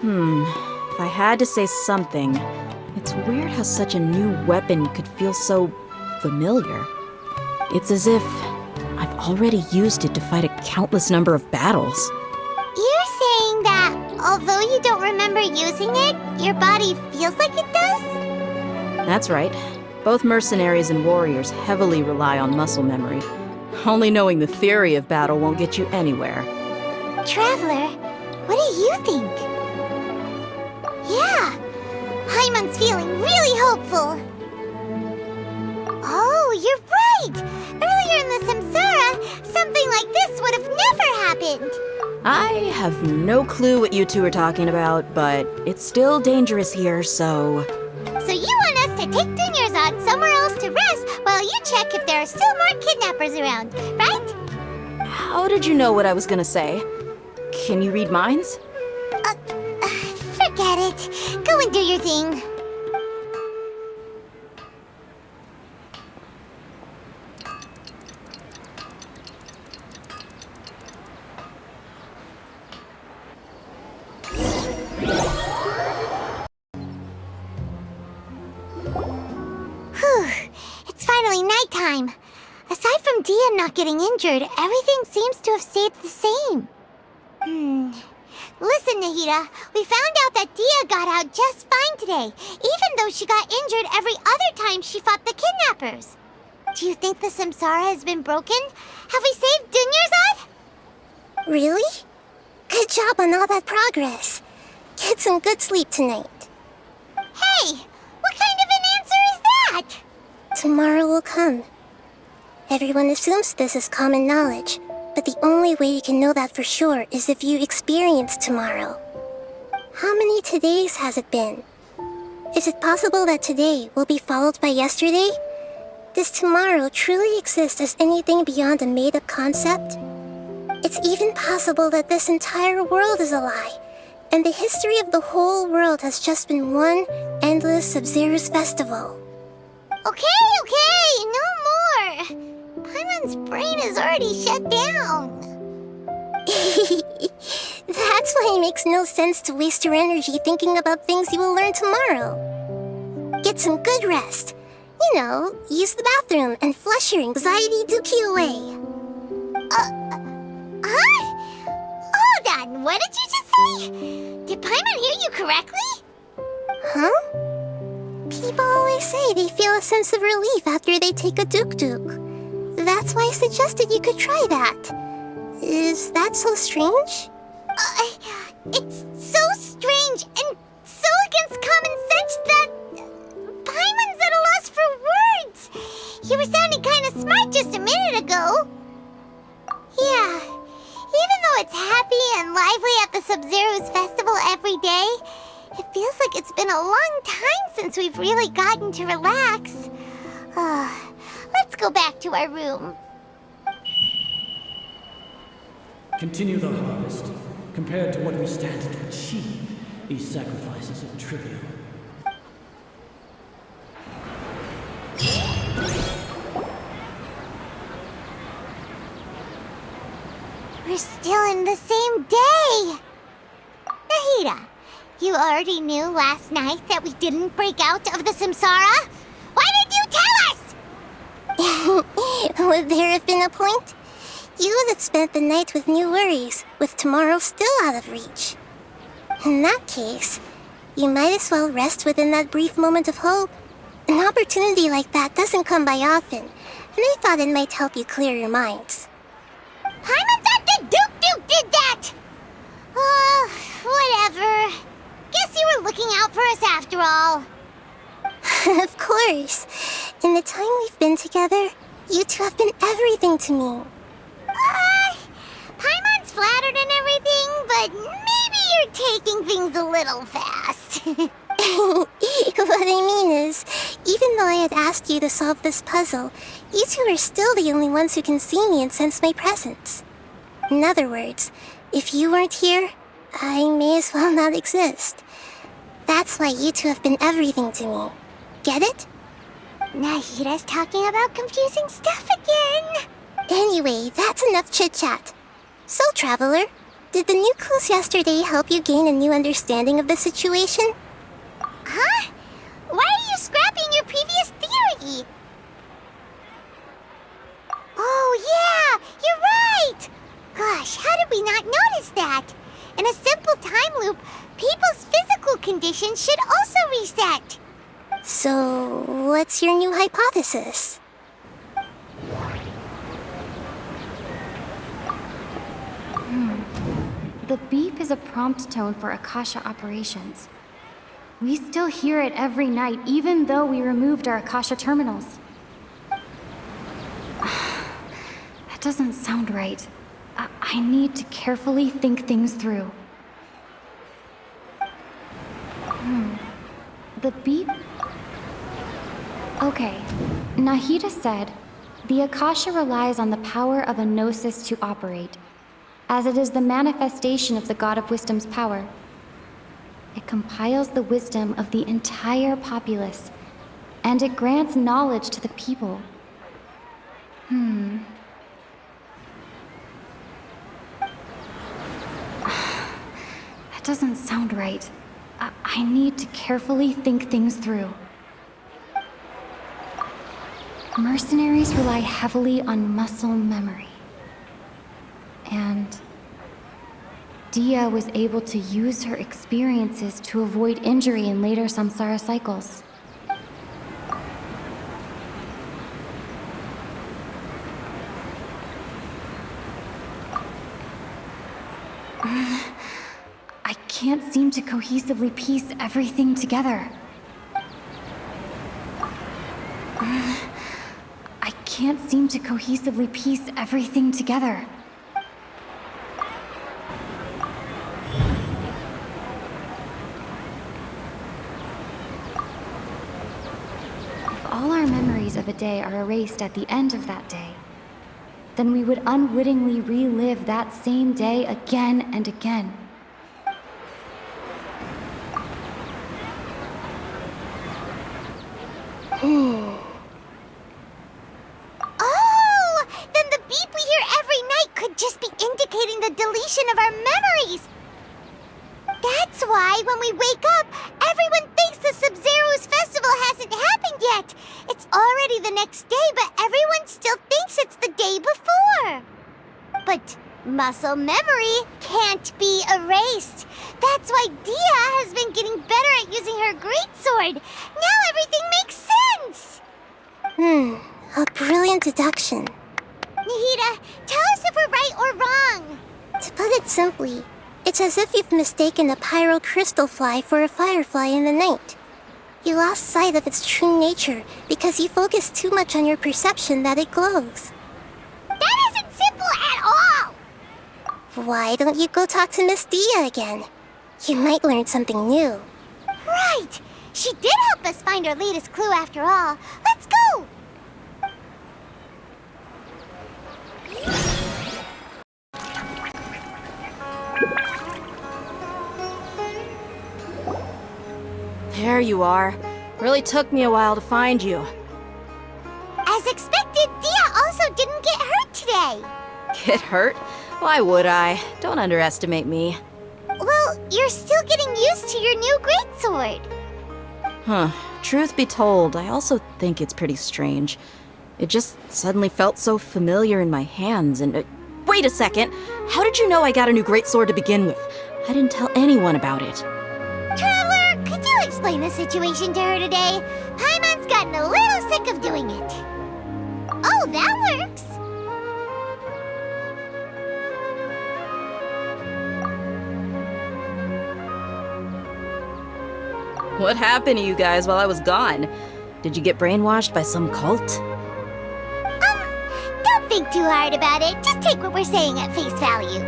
Speaker 12: If I had to say something, it's weird how such a new weapon could feel so familiar. It's as if I've already used it to fight a countless number of battles.
Speaker 1: You're saying that although you don't remember using it, your body feels like it does?
Speaker 12: That's right. Both mercenaries and warriors heavily rely on muscle memory. Only knowing the theory of battle won't get you anywhere.
Speaker 1: Traveler, what do you think? Yeah, Paimon's feeling really hopeful. Oh, you're right! Earlier in the Samsara, something like this would have never happened.
Speaker 12: I have no clue what you two are talking about, but it's still dangerous here, so...
Speaker 1: So you want us to take Dunyarzad somewhere else to rest while you check if there are still more kidnappers around, right?
Speaker 12: How did you know what I was gonna say? Can you read minds?
Speaker 1: Forget it. Go and do your thing. It's finally nighttime. Aside from Dia not getting injured, everything seems to have stayed the same. Listen, Nahida, we found out that Dia got out just fine today, even though she got injured every other time she fought the kidnappers. Do you think the samsara has been broken? Have we saved Dunyarzad?
Speaker 8: Really? Good job on all that progress. Get some good sleep tonight.
Speaker 1: Hey, what kind of an answer is that?
Speaker 8: Tomorrow will come. Everyone assumes this is common knowledge, but the only way you can know that for sure is if you experience tomorrow. How many todays has it been? Is it possible that today will be followed by yesterday? Does tomorrow truly exist as anything beyond a made-up concept? It's even possible that this entire world is a lie, and the history of the whole world has just been one endless Sub-Zero's festival.
Speaker 1: Okay, no more. Paimon's brain is already shut down.
Speaker 8: That's why it makes no sense to waste your energy thinking about things you will learn tomorrow. Get some good rest. You know, use the bathroom and flush your anxiety dookie away.
Speaker 1: Huh? Hold on, what did you just say? Did Paimon hear you correctly?
Speaker 8: Huh? People always say they feel a sense of relief after they take a duk-duk. That's why I suggested you could try that. Is that so strange?
Speaker 1: It's so strange and so against common sense that Paimon's at a loss for words. You were sounding kind of smart just a minute ago. Yeah, even though it's happy and lively at the Sub-Zero's festival every day, it feels like it's been a long time since we've really gotten to relax. Let's go back to our room.
Speaker 4: Continue the harvest. Compared to what we stand to achieve, these sacrifices are trivial.
Speaker 1: We're still in the same day! Nahida, you already knew last night that we didn't break out of the samsara? Why did you tell us?
Speaker 8: Would there have been a point? You would have spent the night with new worries, with tomorrow still out of reach. In that case, you might as well rest within that brief moment of hope. An opportunity like that doesn't come by often, and I thought it might help you clear your minds.
Speaker 1: Paimon thought that Duke did that! Whatever. Guess you were looking out for us after all.
Speaker 8: Of course. In the time we've been together, you two have been everything to me.
Speaker 1: Paimon's flattered and everything, but maybe you're taking things a little fast.
Speaker 8: What I mean is, even though I had asked you to solve this puzzle, you two are still the only ones who can see me and sense my presence. In other words, if you weren't here, I may as well not exist. That's why you two have been everything to me. Get it?
Speaker 1: Nahida's talking about confusing stuff again.
Speaker 8: Anyway, that's enough chit-chat. So, Traveler, did the new clues yesterday help you gain a new understanding of the situation?
Speaker 1: Huh? Why are you scrapping your previous theory? Oh, yeah! You're right! Gosh, how did we not notice that? In a simple time loop, people's physical conditions should also reset.
Speaker 8: So, what's your new hypothesis?
Speaker 9: The beep is a prompt tone for Akasha operations. We still hear it every night, even though we removed our Akasha terminals. That doesn't sound right. I need to carefully think things through. The beep? Okay. Nahida said, the Akasha relies on the power of a gnosis to operate, as it is the manifestation of the God of Wisdom's power. It compiles the wisdom of the entire populace, and it grants knowledge to the people. That doesn't sound right. I need to carefully think things through. Mercenaries rely heavily on muscle memory. And Dia was able to use her experiences to avoid injury in later samsara cycles. can't seem to cohesively piece everything together. I can't seem to cohesively piece everything together. If all our memories of a day are erased at the end of that day, then we would unwittingly relive that same day again and again.
Speaker 1: Oh! Then the beep we hear every night could just be indicating the deletion of our memories! That's why when we wake up, everyone thinks the Sub-Zero's festival hasn't happened yet! It's already the next day, but everyone still thinks it's the day before! But muscle memory can't be erased. That's why Dia has been getting better at using her greatsword. Now everything makes sense!
Speaker 8: A brilliant deduction.
Speaker 1: Nahida, tell us if we're right or wrong.
Speaker 8: To put it simply, it's as if you've mistaken a pyro crystal fly for a firefly in the night. You lost sight of its true nature because you focused too much on your perception that it glows.
Speaker 1: That isn't simple at all!
Speaker 8: Why don't you go talk to Miss Dia again? You might learn something new.
Speaker 1: Right! She did help us find our latest clue after all. Let's go!
Speaker 12: There you are. Really took me a while to find you.
Speaker 1: As expected, Dia also didn't get hurt today.
Speaker 12: Get hurt? Why would I? Don't underestimate me.
Speaker 1: Well, you're still getting used to your new greatsword.
Speaker 12: Huh. Truth be told, I also think it's pretty strange. It just suddenly felt so familiar in my hands and... wait a second! How did you know I got a new greatsword to begin with? I didn't tell anyone about it.
Speaker 1: Traveler, could you explain the situation to her today? Paimon's gotten a little sick of doing it. Oh, that works.
Speaker 12: What happened to you guys while I was gone? Did you get brainwashed by some cult?
Speaker 1: Don't think too hard about it. Just take what we're saying at face value.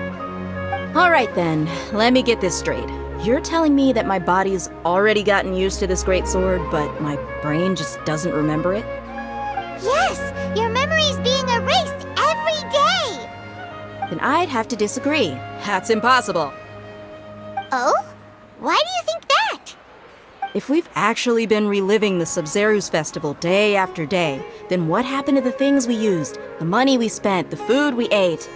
Speaker 12: Alright then, let me get this straight. You're telling me that my body's already gotten used to this greatsword, but my brain just doesn't remember it?
Speaker 1: Yes, your memory's being erased every day.
Speaker 12: Then I'd have to disagree. That's impossible.
Speaker 1: Oh? Why do you think that?
Speaker 12: If we've actually been reliving the Sub-Zero's festival day after day, then what happened to the things we used, the money we spent, the food we ate?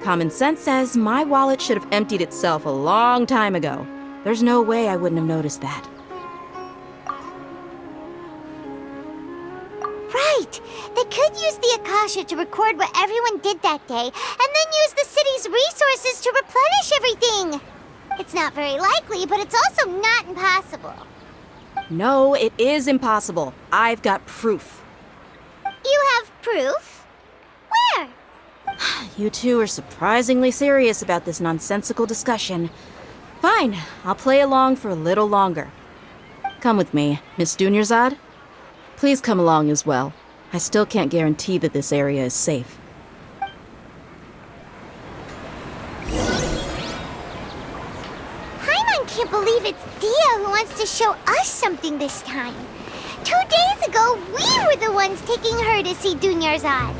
Speaker 12: Common sense says my wallet should have emptied itself a long time ago. There's no way I wouldn't have noticed that.
Speaker 1: Right! They could use the Akasha to record what everyone did that day, and then use the city's resources to replenish everything! It's not very likely, but it's also not impossible.
Speaker 12: No, it is impossible. I've got proof.
Speaker 1: You have proof? Where?
Speaker 12: You two are surprisingly serious about this nonsensical discussion. Fine, I'll play along for a little longer. Come with me, Miss Dunyarzad. Please come along as well. I still can't guarantee that this area is safe.
Speaker 1: Paimon can't believe it's Dia who wants to show us something this time. 2 days ago, we were the ones taking her to see Dunyarzad.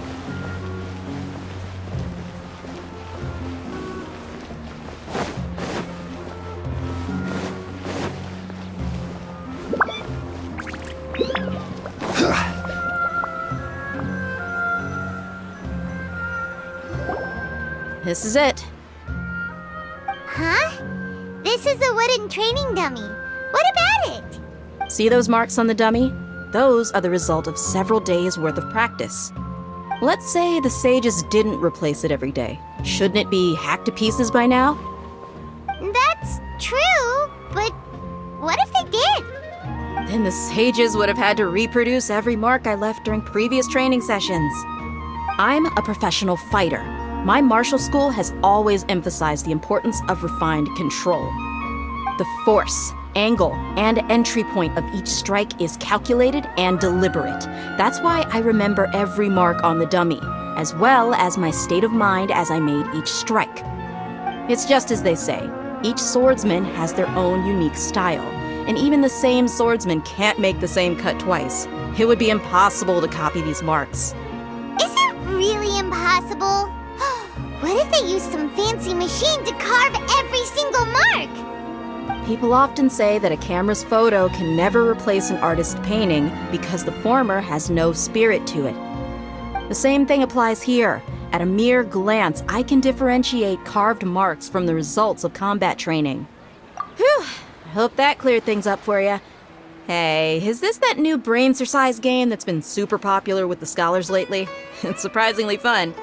Speaker 12: This is it.
Speaker 1: Huh? This is a wooden training dummy. What about it?
Speaker 12: See those marks on the dummy? Those are the result of several days' worth of practice. Let's say the sages didn't replace it every day. Shouldn't it be hacked to pieces by now?
Speaker 1: That's true, but what if they did?
Speaker 12: Then the sages would have had to reproduce every mark I left during previous training sessions. I'm a professional fighter. My martial school has always emphasized the importance of refined control. The force, angle, and entry point of each strike is calculated and deliberate. That's why I remember every mark on the dummy, as well as my state of mind as I made each strike. It's just as they say, each swordsman has their own unique style, and even the same swordsman can't make the same cut twice. It would be impossible to copy these marks.
Speaker 1: Is it really impossible? What if they used some fancy machine to carve every single mark?
Speaker 12: People often say that a camera's photo can never replace an artist's painting because the former has no spirit to it. The same thing applies here. At a mere glance, I can differentiate carved marks from the results of combat training. Whew, I hope that cleared things up for you. Hey, is this that new brain exercise game that's been super popular with the scholars lately? It's surprisingly fun.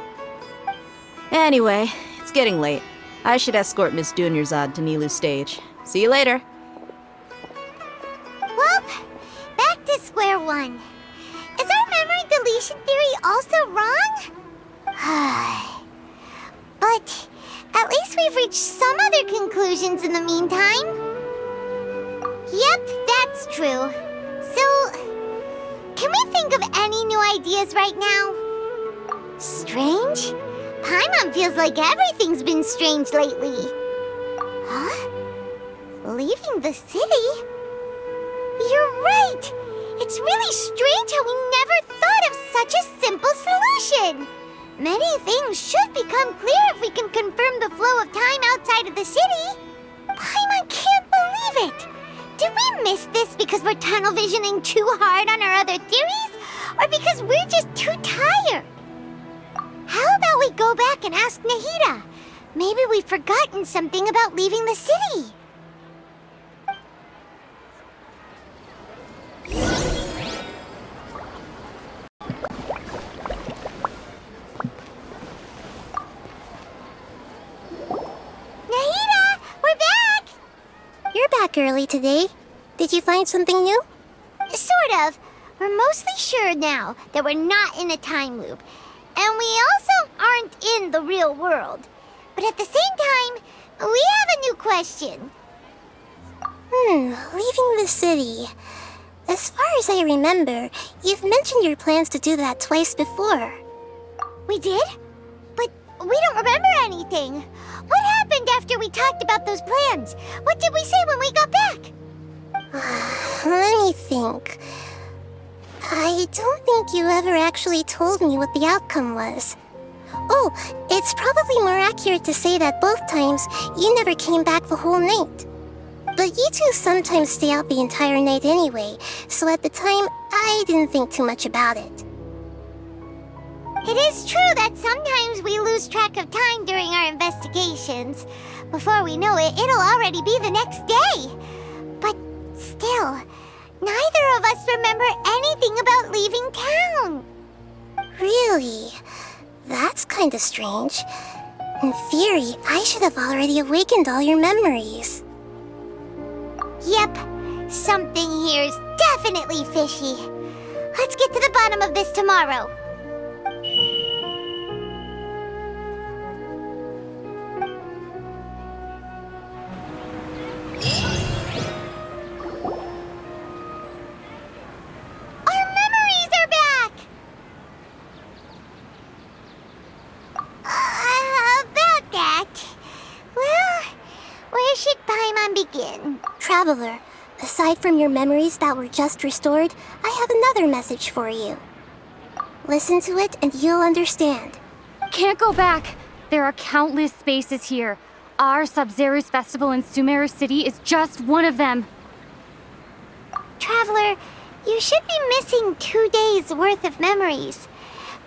Speaker 12: Anyway, it's getting late. I should escort Miss Dunyarzad to Nilu's stage. See you later.
Speaker 1: Well, back to square one. Is our memory deletion theory also wrong? But at least we've reached some other conclusions in the meantime. Yep, that's true. So, can we think of any new ideas right now? Strange? Paimon feels like everything's been strange lately. Huh? Leaving the city? You're right! It's really strange how we never thought of such a simple solution! Many things should become clear if we can confirm the flow of time outside of the city. Paimon can't believe it! Did we miss this because we're tunnel visioning too hard on our other theories? Or because we're just too tired? How about we go back and ask Nahida? Maybe we've forgotten something about leaving the city. Nahida, we're back!
Speaker 8: You're back early today. Did you find something new?
Speaker 1: Sort of. We're mostly sure now that we're not in a time loop. And we also aren't in the real world. But at the same time, we have a new question.
Speaker 8: Leaving the city. As far as I remember, you've mentioned your plans to do that twice before.
Speaker 1: We did? But we don't remember anything. What happened after we talked about those plans? What did we say when we got back?
Speaker 8: Let me think. I don't think you ever actually told me what the outcome was. Oh, it's probably more accurate to say that both times you never came back the whole night. But you two sometimes stay out the entire night anyway, so at the time, I didn't think too much about it.
Speaker 1: It is true that sometimes we lose track of time during our investigations. Before we know it, it'll already be the next day. But still, neither of us remember anything about leaving town.
Speaker 8: Really? That's kinda strange. In theory, I should have already awakened all your memories.
Speaker 1: Yep, something here's definitely fishy. Let's get to the bottom of this tomorrow. Our memories are back! About that. Well, where should Paimon begin?
Speaker 8: Traveler, aside from your memories that were just restored, I have another message for you. Listen to it and you'll understand.
Speaker 9: Can't go back. There are countless spaces here. Our Sub-Zero's festival in Sumeru City is just one of them.
Speaker 1: Traveler, you should be missing 2 days' worth of memories.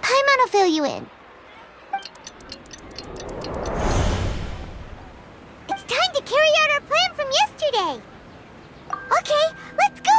Speaker 1: Paimon will fill you in. It's time to carry out our plan from yesterday. Okay, let's go!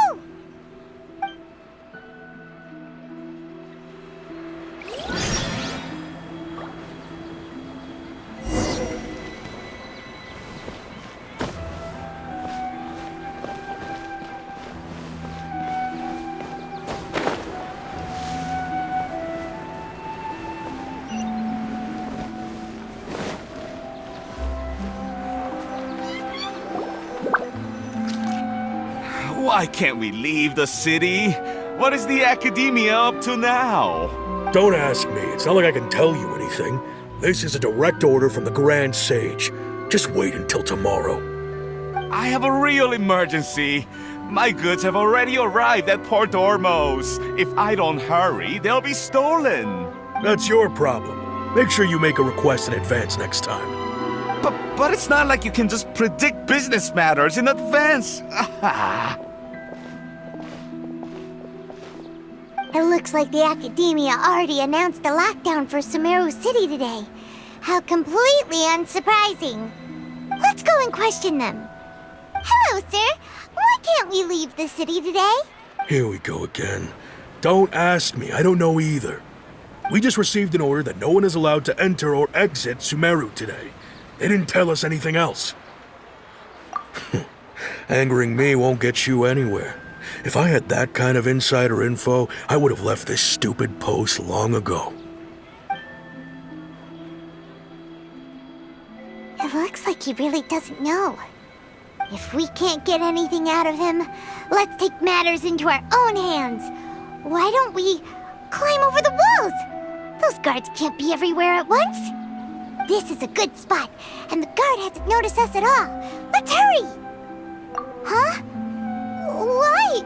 Speaker 13: Why can't we leave the city? What is the academia up to now?
Speaker 14: Don't ask me. It's not like I can tell you anything. This is a direct order from the Grand Sage. Just wait until tomorrow.
Speaker 13: I have a real emergency. My goods have already arrived at Port Ormos. If I don't hurry, they'll be stolen.
Speaker 14: That's your problem. Make sure you make a request in advance next time.
Speaker 13: But it's not like you can just predict business matters in advance.
Speaker 1: It looks like the Academia already announced a lockdown for Sumeru City today. How completely unsurprising. Let's go and question them. Hello, sir. Why can't we leave the city today?
Speaker 14: Here we go again. Don't ask me. I don't know either. We just received an order that no one is allowed to enter or exit Sumeru today. They didn't tell us anything else. Angering me won't get you anywhere. If I had that kind of insider info, I would have left this stupid post long ago.
Speaker 1: It looks like he really doesn't know. If we can't get anything out of him, let's take matters into our own hands. Why don't we climb over the walls? Those guards can't be everywhere at once. This is a good spot, and the guard hasn't noticed us at all. Let's hurry! Huh? Why?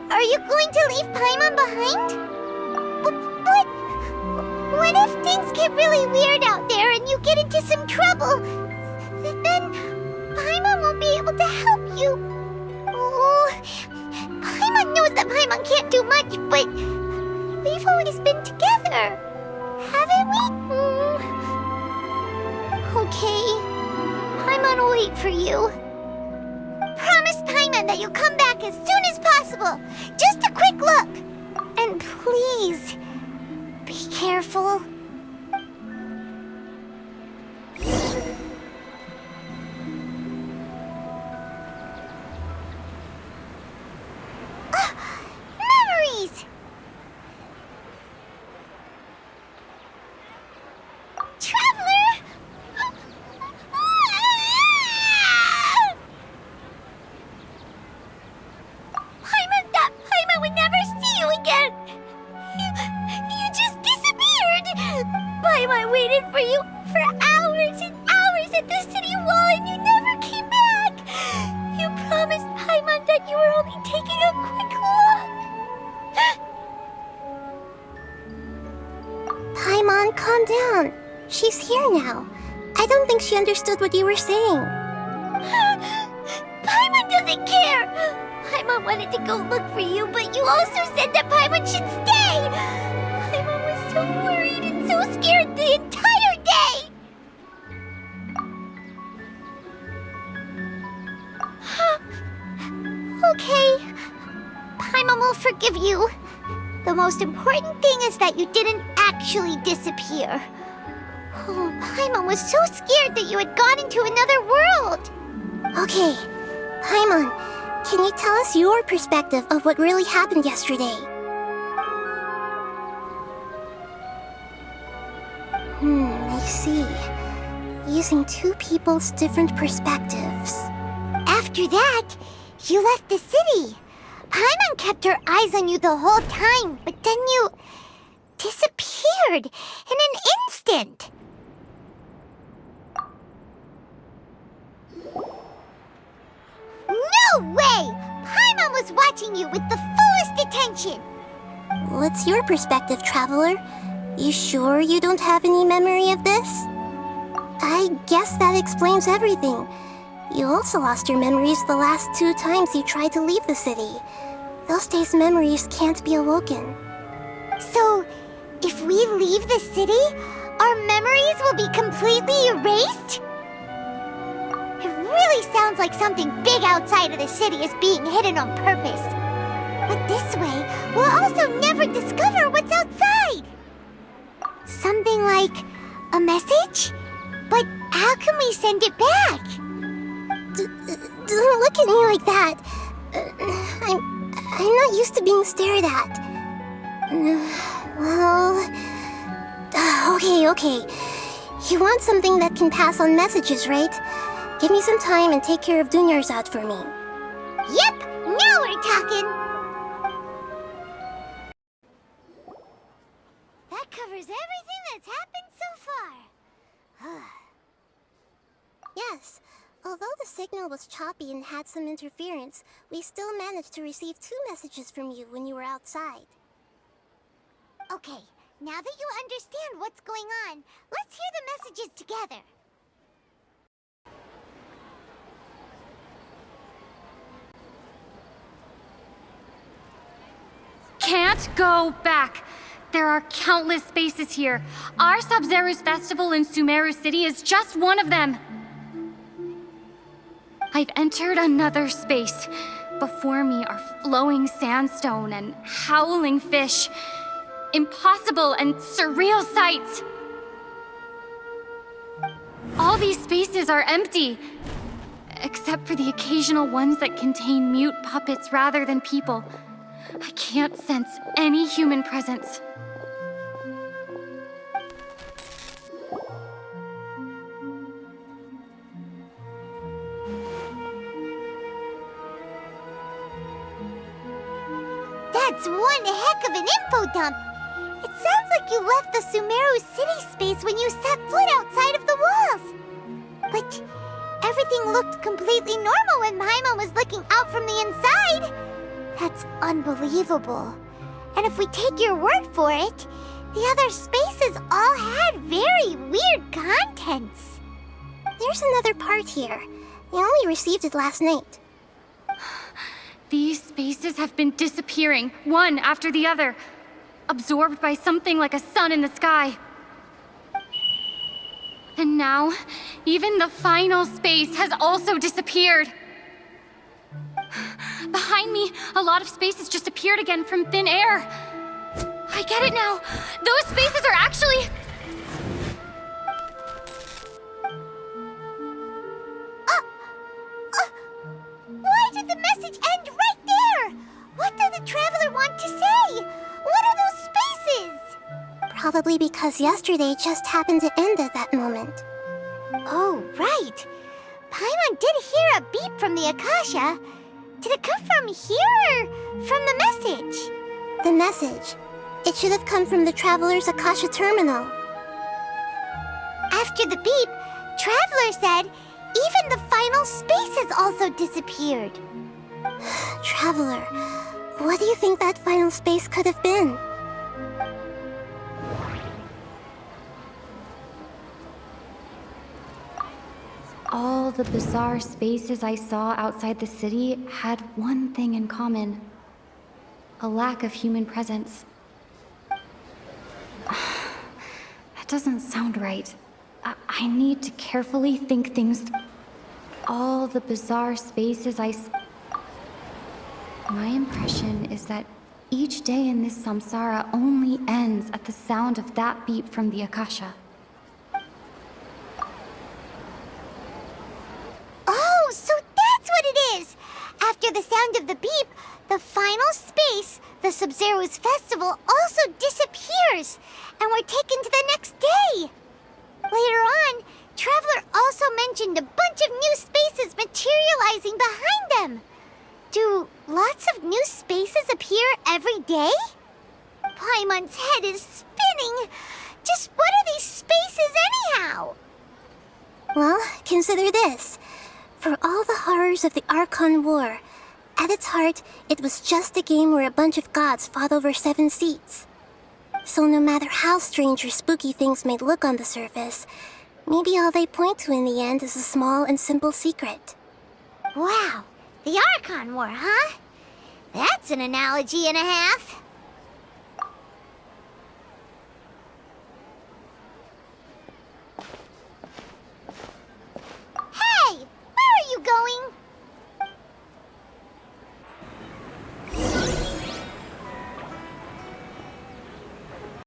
Speaker 1: Are you going to leave Paimon behind? But what if things get really weird out there and you get into some trouble? Then Paimon won't be able to help you. Oh, Paimon knows that Paimon can't do much, but we've always been together, haven't we? Okay, Paimon will wait for you. Promise Paimon that you'll come back as soon as possible. Just a quick look. And please, be careful. Memories! Traveler! Paimon would never see you again! You just disappeared! Paimon waited for you for hours and hours at the city wall and you never came back! You promised Paimon that you were only taking a quick look!
Speaker 8: Paimon, calm down. She's here now. I don't think she understood what you were saying.
Speaker 1: Paimon doesn't care! Paimon wanted to go look for you, but you also said that Paimon should stay! Paimon was so worried and so scared the entire day! Okay, Paimon will forgive you. The most important thing is that you didn't actually disappear. Oh, Paimon was so scared that you had gone into another world!
Speaker 8: Okay, Paimon, can you tell us your perspective of what really happened yesterday? I see. Using two people's different perspectives.
Speaker 1: After that, you left the city. Paimon kept her eyes on you the whole time, but then you disappeared in an instant. No way! Paimon was watching you with the fullest attention.
Speaker 8: What's your perspective, Traveler? You sure you don't have any memory of this? I guess that explains everything. You also lost your memories the last 2 times you tried to leave the city. Those days' memories can't be awoken.
Speaker 1: So, if we leave the city, our memories will be completely erased? It really sounds like something big outside of the city is being hidden on purpose. But this way, we'll also never discover what's outside. Something like a message? But how can we send it back?
Speaker 8: Don't look at me like that. I'm not used to being stared at. Well... Okay. You want something that can pass on messages, right? Give me some time and take care of Dunyarzad for me.
Speaker 1: Yep, now we're covers everything that's happened so far.
Speaker 8: Yes, although the signal was choppy and had some interference, we still managed to receive 2 messages from you when you were outside.
Speaker 1: Okay, now that you understand what's going on, let's hear the messages together.
Speaker 9: Can't go back. There are countless spaces here. Our Sub-Zero's festival in Sumeru City is just one of them. I've entered another space. Before me are flowing sandstone and howling fish. Impossible and surreal sights. All these spaces are empty, except for the occasional ones that contain mute puppets rather than people. I can't sense any human presence.
Speaker 1: That's one heck of an info dump. It sounds like you left the Sumeru City space when you set foot outside of the walls. But everything looked completely normal when Paimon was looking out from the inside. That's unbelievable. And if we take your word for it, the other spaces all had very weird contents.
Speaker 8: There's another part here. We only received it last night.
Speaker 9: These spaces have been disappearing, one after the other, absorbed by something like a sun in the sky. And now, even the final space has also disappeared. Behind me, a lot of spaces just appeared again from thin air. I get it now. Those spaces are actually...
Speaker 1: Why did the message end right there? What did the traveler want to say? What are those spaces?
Speaker 8: Probably because yesterday just happened to end at that moment.
Speaker 1: Oh, right. Paimon did hear a beep from the Akasha. Did it come from here or from the message?
Speaker 8: The message. It should have come from the Traveler's Akasha terminal.
Speaker 1: After the beep, Traveler said even the final space has also disappeared.
Speaker 8: Traveler, what do you think that final space could have been?
Speaker 9: All the bizarre spaces I saw outside the city had one thing in common. A lack of human presence. That doesn't sound right. I need to carefully think things through. All the bizarre spaces My impression is that each day in this samsara only ends at the sound of that beep from the Akasha.
Speaker 1: Oh, so that's what it is! After the sound of the beep, the final space, the Sub-Zero's festival, also disappears, and we're taken to the next day. Later on, Traveler also mentioned a bunch of new spaces materializing behind them. Do lots of new spaces appear every day? Paimon's head is spinning. Just what are these spaces anyhow?
Speaker 8: Well, consider this. For all the horrors of the Archon War, at its heart, it was just a game where a bunch of gods fought over 7 seats. So no matter how strange or spooky things may look on the surface, maybe all they point to in the end is a small and simple secret.
Speaker 1: Wow, the Archon War, huh? That's an analogy and a half.